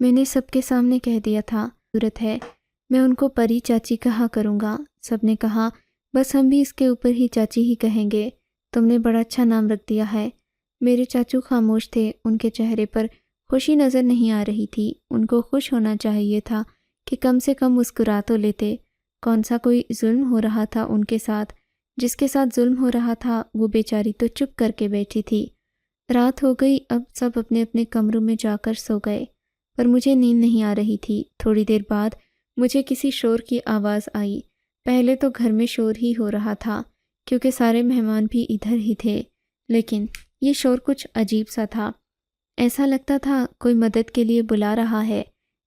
میں نے سب کے سامنے کہہ دیا تھا ضرورت ہے، میں ان کو پری چاچی کہا کروں گا۔ سب نے کہا بس ہم بھی اس کے اوپر ہی چاچی ہی کہیں گے، تم نے بڑا اچھا نام رکھ دیا ہے۔ میرے چاچو خاموش تھے، ان کے چہرے پر خوشی نظر نہیں آ رہی تھی۔ ان کو خوش ہونا چاہیے تھا کہ کم سے کم مسکرا تو لیتے۔ کون سا کوئی ظلم ہو رہا تھا ان کے ساتھ؟ جس کے ساتھ ظلم ہو رہا تھا وہ بیچاری تو چپ کر کے بیٹھی تھی۔ رات ہو گئی، اب سب اپنے اپنے کمروں میں جا کر سو گئے، پر مجھے نیند نہیں آ رہی تھی۔ تھوڑی دیر بعد مجھے کسی شور کی آواز آئی۔ پہلے تو گھر میں شور ہی ہو رہا تھا کیونکہ سارے مہمان بھی ادھر ہی تھے، لیکن یہ شور کچھ عجیب سا تھا، ایسا لگتا تھا کوئی مدد کے لیے بلا رہا ہے۔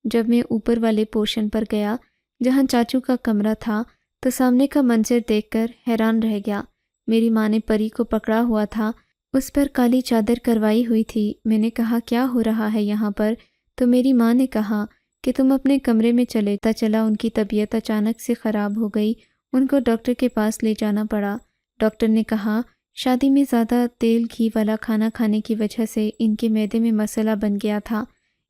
جب میں اوپر والے پورشن پر گیا جہاں چاچو کا کمرہ تھا تو سامنے کا منظر دیکھ کر حیران رہ گیا۔ میری ماں نے پری کو پکڑا ہوا تھا، اس پر کالی چادر کروائی ہوئی تھی۔ میں نے کہا کیا ہو رہا ہے یہاں پر؟ تو میری ماں نے کہا کہ تم اپنے کمرے میں چلا ان کی طبیعت اچانک سے خراب ہو گئی، ان کو ڈاکٹر کے پاس لے جانا پڑا۔ ڈاکٹر نے کہا شادی میں زیادہ تیل گھی والا کھانا کھانے کی وجہ سے ان کے معدے میں مسئلہ بن گیا تھا،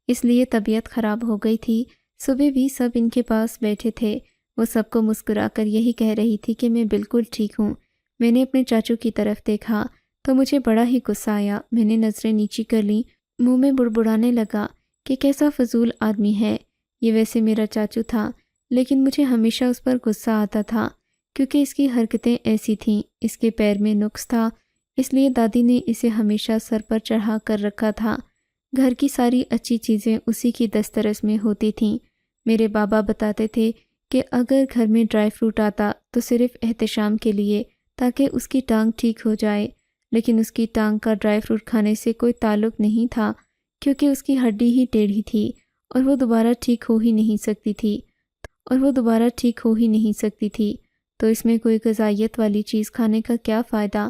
اس لیے طبیعت خراب ہو گئی تھی۔ صبح بھی سب ان کے پاس بیٹھے تھے، وہ سب کو مسکرا کر یہی کہہ رہی تھی کہ میں بالکل ٹھیک ہوں۔ میں نے اپنے چاچو کی طرف دیکھا تو مجھے بڑا ہی غصہ آیا۔ میں نے نظریں نیچی کر لیں، منہ میں بڑبڑانے لگا کہ کیسا فضول آدمی ہے یہ۔ ویسے میرا چاچو تھا، لیکن مجھے ہمیشہ اس پر غصہ آتا تھا کیونکہ اس کی حرکتیں ایسی تھیں۔ اس کے پیر میں نقص تھا، اس لیے دادی نے اسے ہمیشہ سر پر چڑھا کر رکھا تھا۔ گھر کی ساری اچھی چیزیں اسی کی دسترس میں ہوتی تھیں۔ میرے بابا بتاتے تھے کہ اگر گھر میں ڈرائی فروٹ آتا تو صرف احتشام کے لیے، تاکہ اس کی ٹانگ ٹھیک ہو جائے، لیکن اس کی ٹانگ کا ڈرائی فروٹ کھانے سے کوئی تعلق نہیں تھا کیونکہ اس کی ہڈی ہی ٹیڑھی تھی اور وہ دوبارہ ٹھیک ہو ہی نہیں سکتی تھی تو اس میں کوئی غذائیت والی چیز کھانے کا کیا فائدہ؟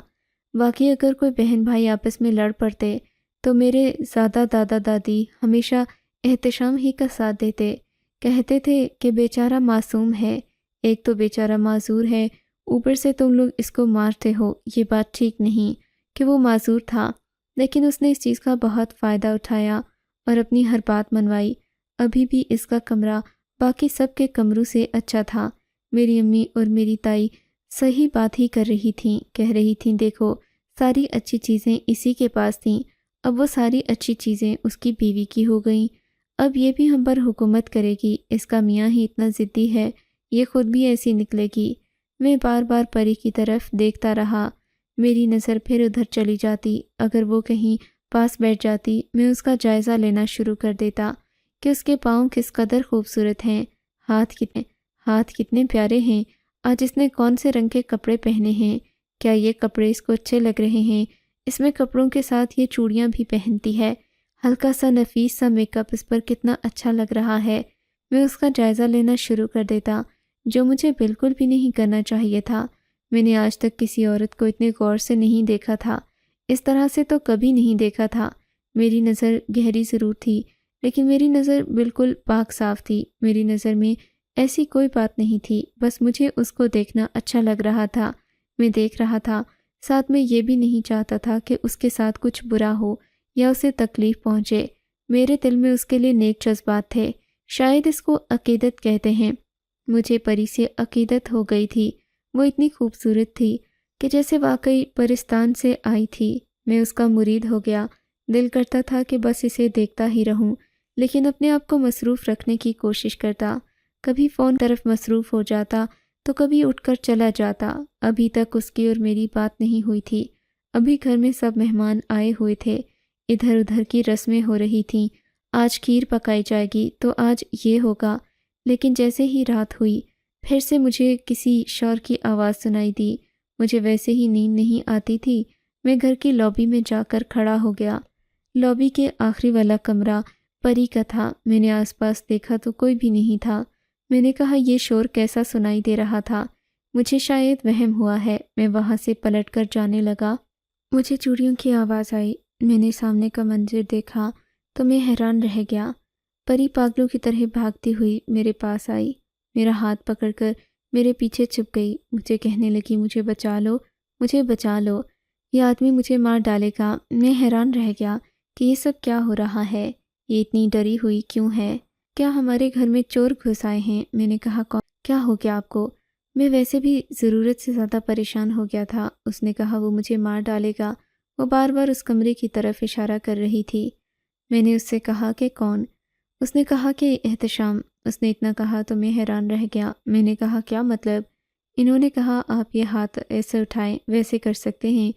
باقی اگر کوئی بہن بھائی آپس میں لڑ پڑتے تو میرے زیادہ دادا دادی ہمیشہ احتشام ہی کا ساتھ دیتے، کہتے تھے کہ بیچارہ معصوم ہے، ایک تو بیچارہ معذور ہے، اوپر سے تم لوگ اس کو مارتے ہو۔ یہ بات ٹھیک نہیں کہ وہ معذور تھا، لیکن اس نے اس چیز کا بہت فائدہ اٹھایا اور اپنی ہر بات منوائی۔ ابھی بھی اس کا کمرہ باقی سب کے کمروں سے اچھا تھا۔ میری امی اور میری تائی صحیح بات ہی کر رہی تھیں، کہہ رہی تھیں دیکھو ساری اچھی چیزیں اسی کے پاس تھیں، اب وہ ساری اچھی چیزیں اس کی بیوی کی ہو گئیں، اب یہ بھی ہم پر حکومت کرے گی، اس کا میاں ہی اتنا ضدی ہے، یہ خود بھی ایسی نکلے گی۔ میں بار بار پری کی طرف دیکھتا رہا، میری نظر پھر ادھر چلی جاتی، اگر وہ کہیں پاس بیٹھ جاتی میں اس کا جائزہ لینا شروع کر دیتا کہ اس کے پاؤں کس قدر خوبصورت ہیں، ہاتھ کتنے پیارے ہیں، آج اس نے کون سے رنگ کے کپڑے پہنے ہیں، کیا یہ کپڑے اس کو اچھے لگ رہے ہیں، اس میں کپڑوں کے ساتھ یہ چوڑیاں بھی پہنتی ہے، ہلکا سا نفیس سا میک اپ اس پر کتنا اچھا لگ رہا ہے۔ میں اس کا جائزہ لینا شروع کر دیتا، جو مجھے بالکل بھی نہیں کرنا چاہیے تھا۔ میں نے آج تک کسی عورت کو اتنے غور سے نہیں دیکھا تھا، اس طرح سے تو کبھی نہیں دیکھا تھا۔ میری نظر گہری ضرور تھی، لیکن میری نظر بالکل پاک صاف تھی، میری نظر میں ایسی کوئی بات نہیں تھی، بس مجھے اس کو دیکھنا اچھا لگ رہا تھا۔ میں دیکھ رہا تھا، ساتھ میں یہ بھی نہیں چاہتا تھا کہ اس کے ساتھ کچھ برا ہو یا اسے تکلیف پہنچے۔ میرے دل میں اس کے لیے نیک جذبات تھے، شاید اس کو عقیدت کہتے ہیں۔ مجھے پری سے عقیدت ہو گئی تھی، وہ اتنی خوبصورت تھی کہ جیسے واقعی پرستان سے آئی تھی۔ میں اس کا مرید ہو گیا، دل کرتا تھا کہ بس اسے دیکھتا ہی رہوں، لیکن اپنے آپ کو مصروف رکھنے کی کوشش کرتا، کبھی فون طرف مصروف ہو جاتا تو کبھی اٹھ کر چلا جاتا۔ ابھی تک اس کی اور میری بات نہیں ہوئی تھی، ابھی گھر میں سب مہمان آئے ہوئے تھے، ادھر ادھر کی رسمیں ہو رہی تھیں، آج کھیر پکائی جائے گی تو آج یہ ہوگا، لیکن جیسے ہی رات ہوئی پھر سے مجھے کسی شور کی آواز سنائی دی۔ مجھے ویسے ہی نیند نہیں آتی تھی، میں گھر کی لابی میں جا کر کھڑا ہو گیا۔ لابی کے آخری والا کمرہ پری کا تھا، میں نے آس پاس دیکھا تو کوئی بھی نہیں تھا۔ میں نے کہا یہ شور کیسا سنائی دے رہا تھا، مجھے شاید وہم ہوا ہے۔ میں وہاں سے پلٹ کر جانے لگا، مجھے چوڑیوں کی آواز آئی، میں نے سامنے کا منظر دیکھا تو میں حیران رہ گیا۔ پری پاگلوں کی طرح بھاگتی ہوئی میرے پاس آئی، میرا ہاتھ پکڑ کر میرے پیچھے چھپ گئی، مجھے کہنے لگی مجھے بچا لو، مجھے بچا لو، یہ آدمی مجھے مار ڈالے گا۔ میں حیران رہ گیا کہ یہ سب کیا ہو رہا ہے، یہ اتنی ڈری ہوئی کیوں ہے؟ کیا ہمارے گھر میں چور گھس آئے ہیں؟ میں نے کہا کون؟ کیا ہو گیا آپ کو؟ میں ویسے بھی ضرورت سے زیادہ پریشان ہو گیا تھا۔ اس نے کہا وہ مجھے مار ڈالے گا۔ وہ بار بار اس کمرے کی طرف اشارہ کر رہی تھی۔ میں نے اس سے کہا کہ کون؟ اس نے کہا کہ احتشام۔ اس نے اتنا کہا تو میں حیران رہ گیا۔ میں نے کہا کیا مطلب؟ انہوں نے کہا آپ یہ ہاتھ ایسے اٹھائیں، ویسے کر سکتے ہیں۔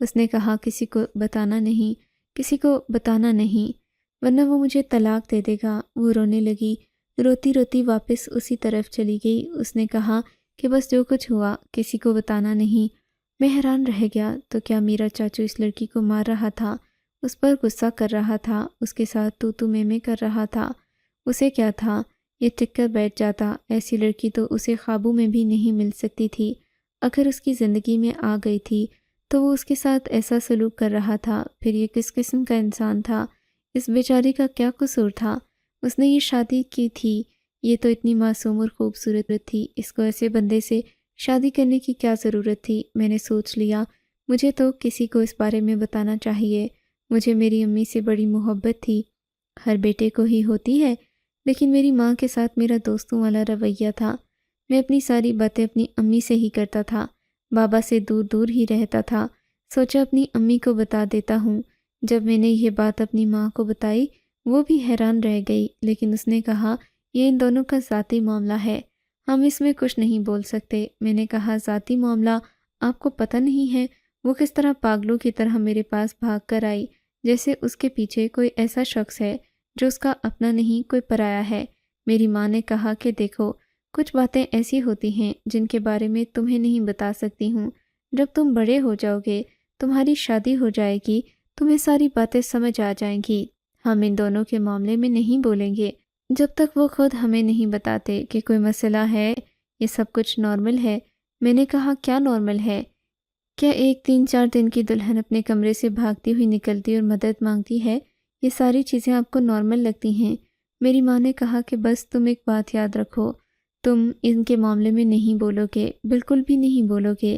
اس نے کہا کسی کو بتانا نہیں، کسی کو بتانا نہیں، ورنہ وہ مجھے طلاق دے دے گا۔ وہ رونے لگی، روتی روتی واپس اسی طرف چلی گئی۔ اس نے کہا کہ بس جو کچھ ہوا کسی کو بتانا نہیں۔ میں حیران رہ گیا، تو کیا میرا چاچو اس لڑکی کو مار رہا تھا، اس پر غصہ کر رہا تھا، اس کے ساتھ تو میں کر رہا تھا؟ اسے کیا تھا؟ یہ ٹک کر بیٹھ جاتا۔ ایسی لڑکی تو اسے خوابوں میں بھی نہیں مل سکتی تھی۔ اگر اس کی زندگی میں آ گئی تھی تو وہ اس کے ساتھ ایسا سلوک کر رہا تھا، پھر یہ کس قسم کا انسان تھا؟ اس بیچاری کا کیا قصور تھا؟ اس نے یہ شادی کی تھی، یہ تو اتنی معصوم اور خوبصورت تھی، اس کو ایسے بندے سے شادی کرنے کی کیا ضرورت تھی؟ میں نے سوچ لیا مجھے تو کسی کو اس بارے میں بتانا چاہیے۔ مجھے میری امی سے بڑی محبت تھی، ہر بیٹے کو ہی ہوتی ہے، لیکن میری ماں کے ساتھ میرا دوستوں والا رویہ تھا۔ میں اپنی ساری باتیں اپنی امی سے ہی کرتا تھا، بابا سے دور دور ہی رہتا تھا۔ سوچا اپنی امی کو بتا دیتا ہوں۔ جب میں نے یہ بات اپنی ماں کو بتائی وہ بھی حیران رہ گئی، لیکن اس نے کہا یہ ان دونوں کا ذاتی معاملہ ہے، ہم اس میں کچھ نہیں بول سکتے۔ میں نے کہا ذاتی معاملہ؟ آپ کو پتہ نہیں ہے وہ کس طرح پاگلوں کی طرح میرے پاس بھاگ کر آئی، جیسے اس کے پیچھے کوئی ایسا شخص ہے جو اس کا اپنا نہیں، کوئی پرایا ہے۔ میری ماں نے کہا کہ دیکھو کچھ باتیں ایسی ہوتی ہیں جن کے بارے میں تمہیں نہیں بتا سکتی ہوں، جب تم بڑے ہو جاؤ گے، تمہاری شادی ہو جائے گی، تمہیں ساری باتیں سمجھ آ جائیں گی۔ ہم ان دونوں کے معاملے میں نہیں بولیں گے جب تک وہ خود ہمیں نہیں بتاتے کہ کوئی مسئلہ ہے، یہ سب کچھ نارمل ہے۔ میں نے کہا کیا نارمل ہے؟ کیا ایک 3-4 دن کی دلہن اپنے کمرے سے بھاگتی ہوئی نکلتی اور مدد مانگتی ہے؟ یہ ساری چیزیں آپ کو نارمل لگتی ہیں؟ میری ماں نے کہا کہ بس تم ایک بات یاد رکھو، تم ان کے معاملے میں نہیں بولو گے، بالکل بھی نہیں بولو گے۔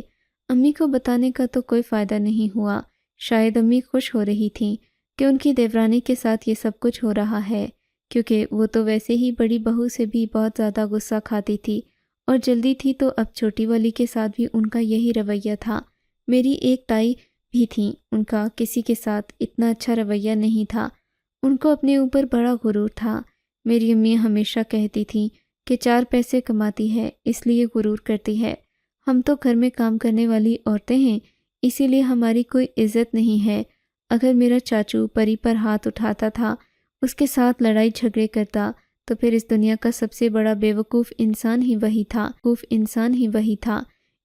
امی کو بتانے کا تو کوئی فائدہ نہیں ہوا۔ شاید امی خوش ہو رہی تھیں کہ ان کی دیورانی کے ساتھ یہ سب کچھ ہو رہا ہے، کیونکہ وہ تو ویسے ہی بڑی بہو سے بھی بہت زیادہ غصہ کھاتی تھی اور جلدی تھی، تو اب چھوٹی والی کے ساتھ بھی ان کا یہی رویہ تھا۔ میری ایک تائی بھی تھیں، ان کا کسی کے ساتھ اتنا اچھا رویہ نہیں تھا، ان کو اپنے اوپر بڑا غرور تھا۔ میری امی ہمیشہ کہتی تھیں کہ 4 پیسے کماتی ہے اس لیے غرور کرتی ہے، ہم تو گھر میں کام کرنے والی عورتیں ہیں، اسی لیے ہماری کوئی عزت نہیں ہے۔ اگر میرا چاچو پری پر ہاتھ اٹھاتا تھا، اس کے ساتھ لڑائی جھگڑے کرتا، تو پھر اس دنیا کا سب سے بڑا بیوقوف انسان ہی وہی تھا۔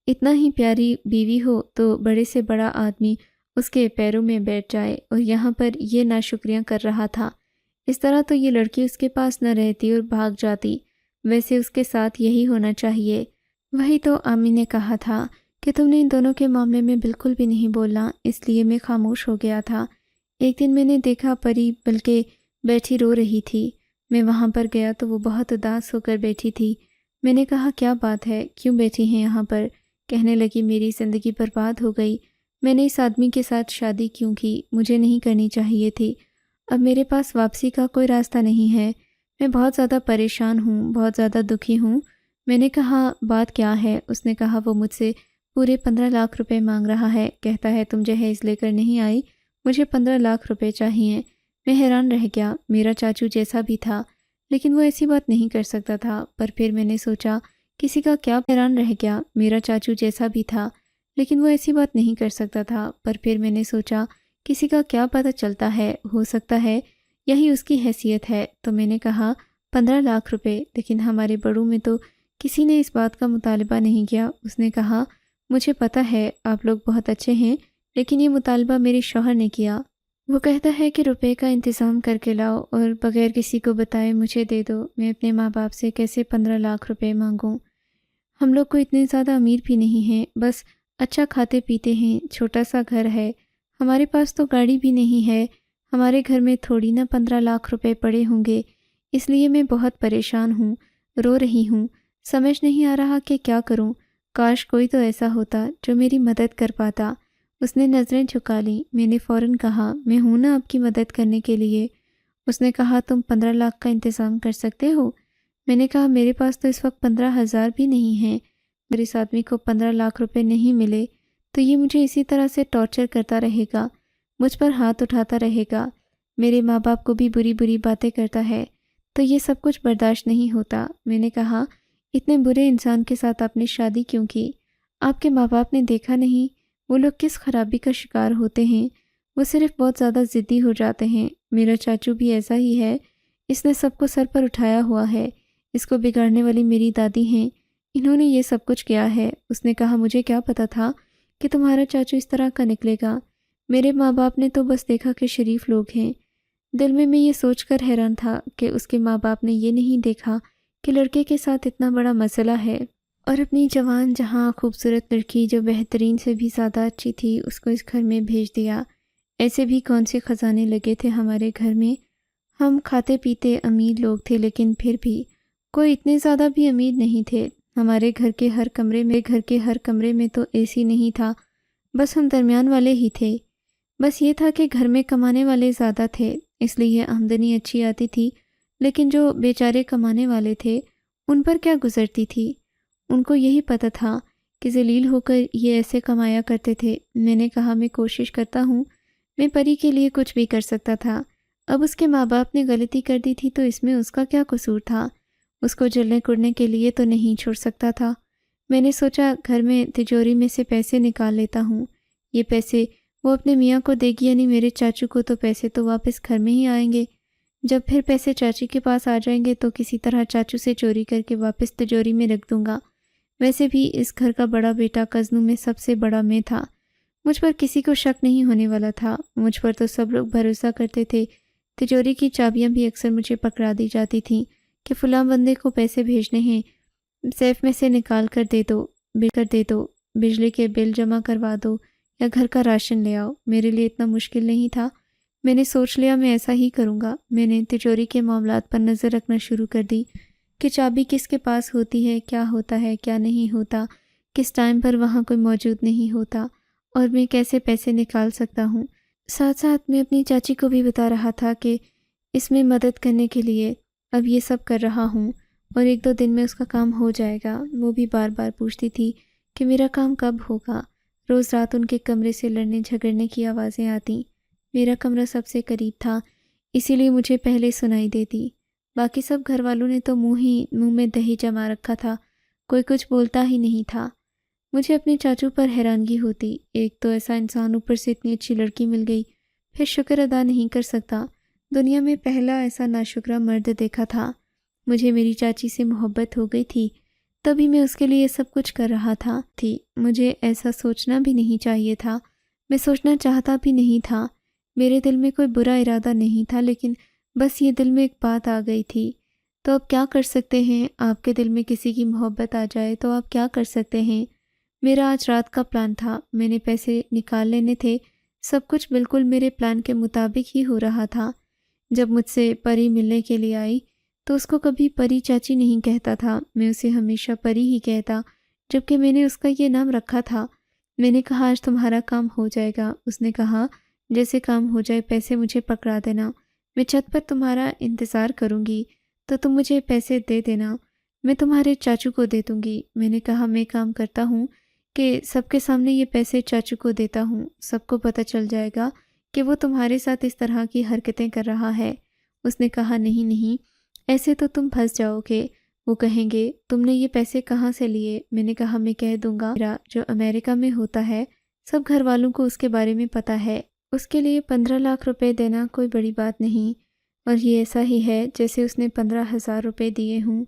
اتنا ہی پیاری بیوی ہو تو بڑے سے بڑا آدمی اس کے پیروں میں بیٹھ جائے، اور یہاں پر یہ ناشکریاں کر رہا تھا۔ اس طرح تو یہ لڑکی اس کے پاس نہ رہتی اور بھاگ جاتی، ویسے اس کے ساتھ یہی ہونا چاہیے۔ وہی تو امی نے کہا تھا کہ تم نے ان دونوں کے معاملے میں بالکل بھی نہیں بولنا، اس لیے میں خاموش ہو گیا تھا۔ ایک دن میں نے دیکھا پری بلکہ بیٹھی رو رہی تھی۔ میں وہاں پر گیا تو وہ بہت اداس ہو کر بیٹھی تھی۔ میں نے کہا کیا بات ہے، کیوں بیٹھی ہیں یہاں پر؟ کہنے لگی میری زندگی برباد ہو گئی، میں نے اس آدمی کے ساتھ شادی کیوں کی، مجھے نہیں کرنی چاہیے تھی، اب میرے پاس واپسی کا کوئی راستہ نہیں ہے، میں بہت زیادہ پریشان ہوں، بہت زیادہ دکھی ہوں۔ میں نے کہا بات کیا ہے؟ اس نے کہا وہ مجھ سے پورے 15 لاکھ روپے مانگ رہا ہے، کہتا ہے تم جہیز لے کر نہیں آئی، مجھے 15 لاکھ روپے چاہیے۔ میں حیران رہ گیا، میرا چاچو جیسا بھی تھا لیکن وہ ایسی بات نہیں کر سکتا تھا، پر پھر میں نے سوچا کسی کا کیا حیران رہ گیا، میرا چاچو جیسا بھی تھا لیکن وہ ایسی بات نہیں کر سکتا تھا، پر پھر میں نے سوچا کسی کا کیا پتہ چلتا ہے، ہو سکتا ہے یہی اس کی حیثیت ہے۔ تو میں نے کہا 15 لاکھ روپے، لیکن ہمارے بڑوں میں تو کسی نے اس بات کا مطالبہ نہیں کیا۔ اس نے کہا مجھے پتہ ہے آپ لوگ بہت اچھے ہیں، لیکن یہ مطالبہ میرے شوہر نے کیا، وہ کہتا ہے کہ روپے کا انتظام کر کے لاؤ اور بغیر کسی کو بتائے مجھے دے دو۔ میں اپنے ماں باپ سے کیسے 15 لاکھ روپے مانگوں؟ ہم لوگ کو اتنے زیادہ امیر بھی نہیں ہیں، بس اچھا کھاتے پیتے ہیں، چھوٹا سا گھر ہے، ہمارے پاس تو گاڑی بھی نہیں ہے، ہمارے گھر میں تھوڑی نہ 15 لاکھ روپے پڑے ہوں گے، اس لیے میں بہت پریشان ہوں، رو رہی ہوں، سمجھ نہیں آ رہا کہ کیا کروں۔ کاش کوئی تو ایسا ہوتا جو میری مدد کر پاتا۔ اس نے نظریں جھکا لیں۔ میں نے فوراً کہا میں ہوں نا آپ کی مدد کرنے کے لیے۔ اس نے کہا تم 15 لاکھ کا انتظام کر سکتے ہو؟ میں نے کہا میرے پاس تو اس وقت 15,000 بھی نہیں ہیں۔ اگر اس آدمی کو 15 لاکھ روپے نہیں ملے تو یہ مجھے اسی طرح سے ٹارچر کرتا رہے گا، مجھ پر ہاتھ اٹھاتا رہے گا، میرے ماں باپ کو بھی بری بری باتیں کرتا ہے، تو یہ سب کچھ برداشت نہیں ہوتا۔ میں نے کہا اتنے برے انسان کے ساتھ آپ نے شادی کیوں کی؟ آپ کے ماں باپ نے دیکھا نہیں وہ لوگ کس خرابی کا شکار ہوتے ہیں؟ وہ صرف بہت زیادہ ضدی ہو جاتے ہیں۔ میرا چاچو بھی ایسا ہی ہے، اس نے سب کو سر پر اٹھایا ہوا ہے، اس کو بگاڑنے والی میری دادی ہیں، انہوں نے یہ سب کچھ کیا ہے۔ اس نے کہا مجھے کیا پتا تھا کہ تمہارا چاچو اس طرح کا نکلے گا، میرے ماں باپ نے تو بس دیکھا کہ شریف لوگ ہیں۔ دل میں یہ سوچ کر حیران تھا کہ اس کے ماں باپ نے یہ نہیں دیکھا کہ لڑکے کے ساتھ اتنا بڑا مسئلہ ہے، اور اپنی جوان جہاں خوبصورت لڑکی جو بہترین سے بھی زیادہ اچھی تھی اس کو اس گھر میں بھیج دیا۔ ایسے بھی کون سے خزانے لگے تھے ہمارے گھر میں، ہم کھاتے پیتے امیر لوگ تھے، لیکن پھر بھی کوئی اتنے زیادہ بھی امیر نہیں تھے۔ ہمارے گھر کے ہر کمرے میں تو اے سی نہیں تھا، بس ہم درمیان والے ہی تھے۔ بس یہ تھا کہ گھر میں کمانے والے زیادہ تھے، اس لیے آمدنی اچھی آتی تھی، لیکن جو بیچارے کمانے والے تھے ان پر کیا گزرتی تھی؟ ان کو یہی پتہ تھا کہ ذلیل ہو کر یہ ایسے کمایا کرتے تھے۔ میں نے کہا میں کوشش کرتا ہوں، میں پری کے لیے کچھ بھی کر سکتا تھا۔ اب اس کے ماں باپ نے غلطی کر دی تھی تو اس میں اس کا کیا قصور تھا؟ اس کو جلنے کڑنے کے لیے تو نہیں چھوڑ سکتا تھا۔ میں نے سوچا گھر میں تجوری میں سے پیسے نکال لیتا ہوں، یہ پیسے وہ اپنے میاں کو دے گی، یعنی میرے چاچو کو، تو پیسے تو واپس گھر میں ہی آئیں گے۔ جب پھر پیسے چاچی کے پاس آ جائیں گے تو کسی طرح چاچو سے چوری کر کے واپس تجوری میں رکھ دوں گا۔ ویسے بھی اس گھر کا بڑا بیٹا کزنوں میں سب سے بڑا میں تھا، مجھ پر کسی کو شک نہیں ہونے والا تھا، مجھ پر تو سب لوگ بھروسہ کرتے تھے۔ تجوری کی چابیاں بھی اکثر مجھے پکڑا دی جاتی تھیں کہ فلاں بندے کو پیسے بھیجنے ہیں، سیف میں سے نکال کر دے دو، بجلی کے بل جمع کروا دو یا گھر کا راشن لے آؤ۔ میرے لیے اتنا مشکل نہیں تھا، میں نے سوچ لیا میں ایسا ہی کروں گا۔ میں نے تجوری کے معاملات پر نظر رکھنا شروع کر دی کہ چابی کس کے پاس ہوتی ہے، کیا ہوتا ہے، کیا نہیں ہوتا، کس ٹائم پر وہاں کوئی موجود نہیں ہوتا، اور میں کیسے پیسے نکال سکتا ہوں۔ ساتھ ساتھ میں اپنی چاچی کو بھی بتا رہا تھا کہ اس میں مدد کرنے کے لیے اب یہ سب کر رہا ہوں اور 1-2 دن میں اس کا کام ہو جائے گا۔ وہ بھی بار بار پوچھتی تھی کہ میرا کام کب ہوگا۔ روز رات ان کے کمرے سے لڑنے جھگڑنے کی آوازیں آتیں۔ میرا کمرہ سب سے قریب تھا، اسی لیے مجھے پہلے سنائی دیتی۔ باقی سب گھر والوں نے تو منہ میں دہی جما رکھا تھا، کوئی کچھ بولتا ہی نہیں تھا۔ مجھے اپنے چاچو پر حیرانگی ہوتی، ایک تو ایسا انسان، اوپر سے اتنی اچھی لڑکی مل گئی، پھر شکر ادا نہیں کر سکتا۔ دنیا میں پہلا ایسا ناشکرا مرد دیکھا تھا۔ مجھے میری چاچی سے محبت ہو گئی تھی، تبھی میں اس کے لیے سب کچھ کر رہا تھا۔ مجھے ایسا سوچنا بھی نہیں چاہیے تھا، میں سوچنا چاہتا بھی نہیں تھا، میرے دل میں کوئی برا ارادہ نہیں تھا، لیکن بس یہ دل میں ایک بات آ گئی تھی۔ تو اب کیا کر سکتے ہیں؟ آپ کے دل میں کسی کی محبت آ جائے تو آپ کیا کر سکتے ہیں؟ میرا آج رات کا پلان تھا، میں نے پیسے نکال لینے تھے، سب کچھ بالکل میرے پلان کے مطابق ہی ہو رہا تھا۔ جب مجھ سے پری ملنے کے لیے آئی تو اس کو کبھی پری چاچی نہیں کہتا تھا، میں اسے ہمیشہ پری ہی کہتا، جبکہ میں نے اس کا یہ نام رکھا تھا۔ میں نے کہا آج تمہارا کام ہو جائے گا۔ اس نے کہا جیسے کام ہو جائے پیسے مجھے پکڑا دینا، میں چھت پر تمہارا انتظار کروں گی تو تم مجھے پیسے دے دینا، میں تمہارے چاچو کو دے دوں گی۔ میں نے کہا میں کام کرتا ہوں کہ سب کے سامنے یہ پیسے چاچو کو دیتا ہوں، سب کو پتہ چل جائے گا کہ وہ تمہارے ساتھ اس طرح کی حرکتیں کر رہا ہے۔ اس نے کہا نہیں، ایسے تو تم پھنس جاؤ گے، وہ کہیں گے تم نے یہ پیسے کہاں سے لیے۔ میں نے کہا میں کہہ دوں گا، میرا جو امریکہ میں ہوتا ہے سب گھر والوں کو اس کے بارے میں پتہ ہے، اس کے لیے 15 لاکھ روپے دینا کوئی بڑی بات نہیں، اور یہ ایسا ہی ہے جیسے اس نے 15,000 روپے دیے ہوں،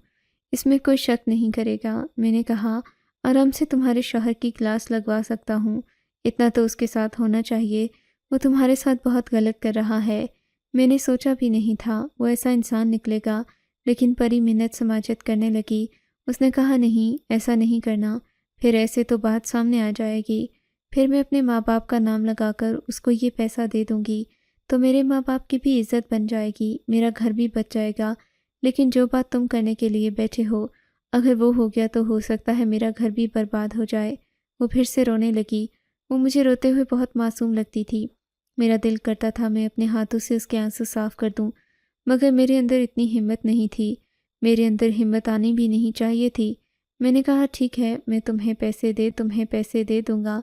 اس میں کوئی شک نہیں کرے گا۔ میں نے کہا آرام سے تمہارے شوہر کی کلاس لگوا سکتا ہوں، اتنا تو اس کے ساتھ ہونا چاہیے، وہ تمہارے ساتھ بہت غلط کر رہا ہے۔ میں نے سوچا بھی نہیں تھا وہ ایسا انسان نکلے گا، لیکن پری منت سماجت کرنے لگی۔ اس نے کہا نہیں، ایسا نہیں کرنا، پھر ایسے تو بات سامنے آ جائے گی، پھر میں اپنے ماں باپ کا نام لگا کر اس کو یہ پیسہ دے دوں گی تو میرے ماں باپ کی بھی عزت بن جائے گی، میرا گھر بھی بچ جائے گا۔ لیکن جو بات تم کرنے کے لیے بیٹھے ہو، اگر وہ ہو گیا تو ہو سکتا ہے میرا گھر بھی برباد ہو جائے۔ وہ پھر سے رونے لگی، وہ مجھے روتے ہوئے بہت معصوم لگتی تھی۔ میرا دل کرتا تھا میں اپنے ہاتھوں سے اس کے آنسو صاف کر دوں، مگر میرے اندر اتنی ہمت نہیں تھی، میرے اندر ہمت آنی بھی نہیں چاہیے تھی۔ میں نے کہا ٹھیک ہے، میں تمہیں پیسے دے دوں گا،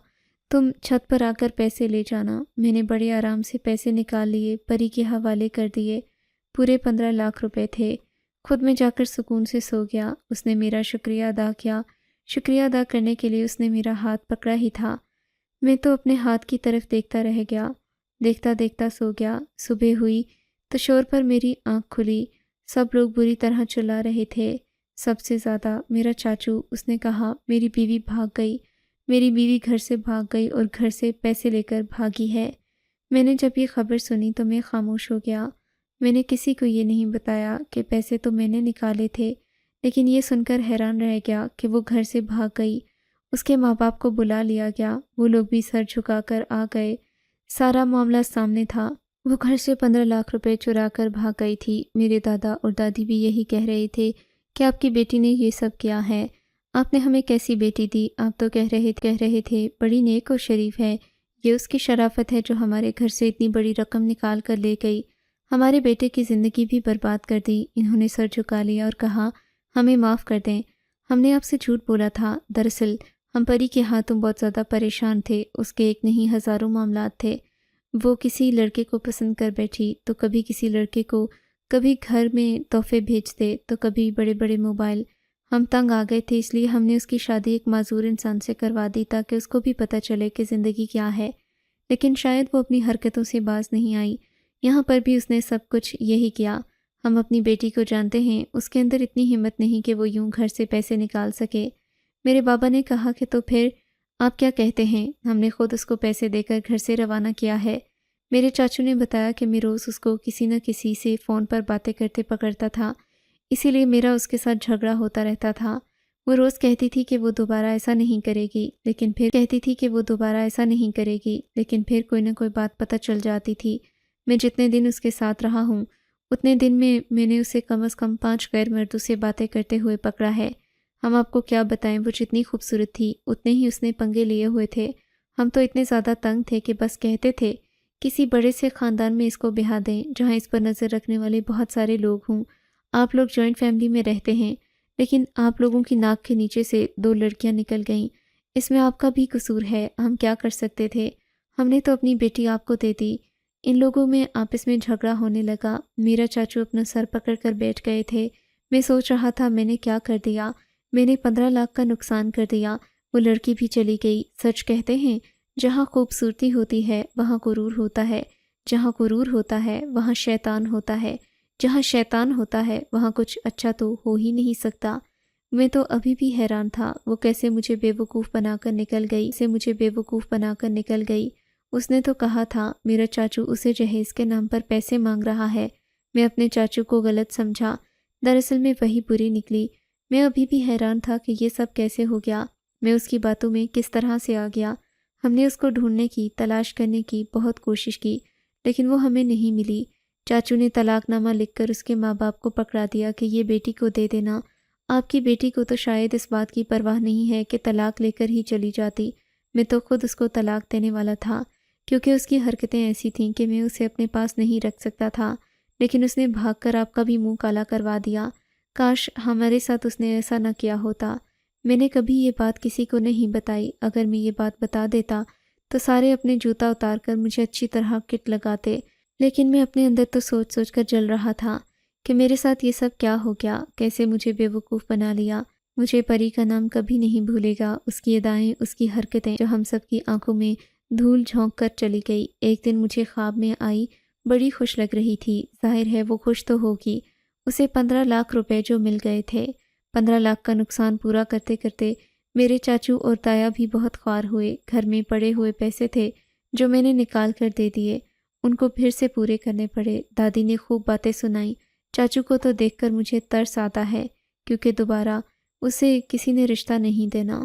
تم چھت پر آ کر پیسے لے جانا۔ میں نے بڑے آرام سے پیسے نکال لیے، پری کے حوالے کر دیے۔ پورے 15 لاکھ روپے تھے۔ خود میں جا کر سکون سے سو گیا۔ اس نے میرا شکریہ ادا کیا۔ شکریہ ادا کرنے کے لیے اس نے میرا ہاتھ پکڑا ہی تھا۔ میں تو اپنے ہاتھ کی طرف دیکھتا رہ گیا، دیکھتا دیکھتا سو گیا۔ صبح ہوئی تو شور پر میری آنکھ کھلی۔ سب لوگ بری طرح چلا رہے تھے، سب سے زیادہ میرا چاچو۔ اس نے کہا میری بیوی بھاگ گئی، میری بیوی گھر سے بھاگ گئی اور گھر سے پیسے لے کر بھاگی ہے۔ میں نے جب یہ خبر سنی تو میں خاموش ہو گیا۔ میں نے کسی کو یہ نہیں بتایا کہ پیسے تو میں نے نکالے تھے، لیکن یہ سن کر حیران رہ گیا کہ وہ گھر سے بھاگ گئی۔ اس کے ماں باپ کو بلا لیا گیا، وہ لوگ بھی سر جھکا کر آ گئے۔ سارا معاملہ سامنے تھا۔ وہ گھر سے 15 لاکھ روپے چرا کر بھاگ گئی تھی۔ میرے دادا اور دادی بھی یہی کہہ رہے تھے کہ آپ کی بیٹی نے یہ سب کیا ہے، آپ نے ہمیں کیسی بیٹی دی؟ آپ تو کہہ رہے تھے بڑی نیک اور شریف ہے، یہ اس کی شرافت ہے جو ہمارے گھر سے اتنی بڑی رقم نکال کر لے گئی، ہمارے بیٹے کی زندگی بھی برباد کر دی۔ انہوں نے سر جھکا لیا اور کہا ہمیں معاف کر دیں، ہم نے آپ سے جھوٹ بولا تھا۔ دراصل ہم پری کے ہاتھوں بہت زیادہ پریشان تھے، اس کے ایک نہیں ہزاروں معاملات تھے۔ وہ کسی لڑکے کو پسند کر بیٹھی تو کبھی کسی لڑکے کو، کبھی گھر میں تحفے بھیجتے تو کبھی بڑے بڑے موبائل۔ ہم تنگ آ گئے تھے، اس لیے ہم نے اس کی شادی ایک معذور انسان سے کروا دی تاکہ اس کو بھی پتہ چلے کہ زندگی کیا ہے، لیکن شاید وہ اپنی حرکتوں سے باز نہیں آئی۔ یہاں پر بھی اس نے سب کچھ یہی کیا۔ ہم اپنی بیٹی کو جانتے ہیں، اس کے اندر اتنی ہمت نہیں کہ وہ یوں گھر سے پیسے نکال سکے۔ میرے بابا نے کہا کہ تو پھر آپ کیا کہتے ہیں؟ ہم نے خود اس کو پیسے دے کر گھر سے روانہ کیا ہے۔ میرے چاچو نے بتایا کہ میں روز اس کو کسی نہ کسی سے فون پر باتیں کرتے پکڑتا تھا، اسی لیے میرا اس کے ساتھ جھگڑا ہوتا رہتا تھا۔ وہ روز کہتی تھی کہ وہ دوبارہ ایسا نہیں کرے گی، لیکن پھر کوئی نہ کوئی بات پتہ چل جاتی تھی۔ میں جتنے دن اس کے ساتھ رہا ہوں اتنے دن میں نے اسے کم از کم 5 غیر مردوں سے باتیں کرتے ہوئے پکڑا ہے۔ ہم آپ کو کیا بتائیں، وہ جتنی خوبصورت تھی اتنے ہی اس نے پنگے لیے ہوئے تھے۔ ہم تو اتنے زیادہ تنگ تھے کہ بس کہتے تھے کسی بڑے سے خاندان میں اس کو بیاہ دیں جہاں اس پر نظر رکھنے والے بہت سارے لوگ ہوں۔ آپ لوگ جوائنٹ فیملی میں رہتے ہیں، لیکن آپ لوگوں کی ناک کے نیچے سے 2 لڑکیاں نکل گئیں، اس میں آپ کا بھی قصور ہے۔ ہم کیا کر سکتے تھے؟ ہم نے تو اپنی بیٹی آپ کو دے دی۔ ان لوگوں میں آپس میں جھگڑا ہونے لگا۔ میرا چاچو اپنا سر پکڑ کر بیٹھ گئے تھے۔ میں سوچ رہا تھا میں نے کیا کر دیا، میں نے 15 لاکھ کا نقصان کر دیا۔ وہ لڑکی بھی چلی گئی۔ سچ کہتے ہیں جہاں خوبصورتی ہوتی ہے وہاں غرور ہوتا ہے، جہاں غرور ہوتا ہے وہاں شیطان ہوتا ہے، جہاں شیطان ہوتا ہے وہاں کچھ اچھا تو ہو ہی نہیں سکتا۔ میں تو ابھی بھی حیران تھا وہ کیسے مجھے بے وقوف بنا کر نکل گئی۔ اس نے تو کہا تھا میرا چاچو اسے جہیز کے نام پر پیسے مانگ رہا ہے۔ میں اپنے چاچو کو غلط سمجھا، دراصل میں وہی بری نکلی۔ میں ابھی بھی حیران تھا کہ یہ سب کیسے ہو گیا، میں اس کی باتوں میں کس طرح سے آ گیا۔ ہم نے اس کو ڈھونڈنے کی، تلاش کرنے کی بہت کوشش کی، لیکن وہ ہمیں نہیں ملی۔ چاچو نے طلاق نامہ لکھ کر اس کے ماں باپ کو پکڑا دیا کہ یہ بیٹی کو دے دینا۔ آپ کی بیٹی کو تو شاید اس بات کی پرواہ نہیں ہے کہ طلاق لے کر ہی چلی جاتی۔ میں تو خود اس کو طلاق دینے والا تھا، کیونکہ اس کی حرکتیں ایسی تھیں کہ میں اسے اپنے پاس نہیں رکھ سکتا تھا، لیکن اس نے بھاگ کر آپ کا بھی منہ کالا کروا دیا۔ کاش ہمارے ساتھ اس نے ایسا نہ کیا ہوتا۔ میں نے کبھی یہ بات کسی کو نہیں بتائی، اگر میں یہ بات بتا دیتا تو سارے اپنے جوتا اتار کر مجھے اچھی طرح کٹ لگاتے، لیکن میں اپنے اندر تو سوچ کر جل رہا تھا کہ میرے ساتھ یہ سب کیا ہو گیا، کیسے مجھے بے وقوف بنا لیا۔ مجھے پری کا نام کبھی نہیں بھولے گا، اس کی ادائیں، اس کی حرکتیں جو ہم سب کی آنکھوں میں دھول جھونک کر چلی گئی۔ ایک دن مجھے خواب میں آئی، بڑی خوش لگ رہی تھی، ظاہر ہے وہ خوش تو ہوگی، اسے 15 لاکھ روپے جو مل گئے تھے۔ 15 لاکھ کا نقصان پورا کرتے کرتے میرے چاچو اور تایا بھی بہت خوار ہوئے۔ گھر میں پڑے ہوئے پیسے تھے جو میں نے نکال کر دے دیے، ان کو پھر سے پورے کرنے پڑے۔ دادی نے خوب باتیں سنائیں۔ چاچو کو تو دیکھ کر مجھے ترس آتا ہے، کیونکہ دوبارہ اسے کسی نے رشتہ نہیں دینا۔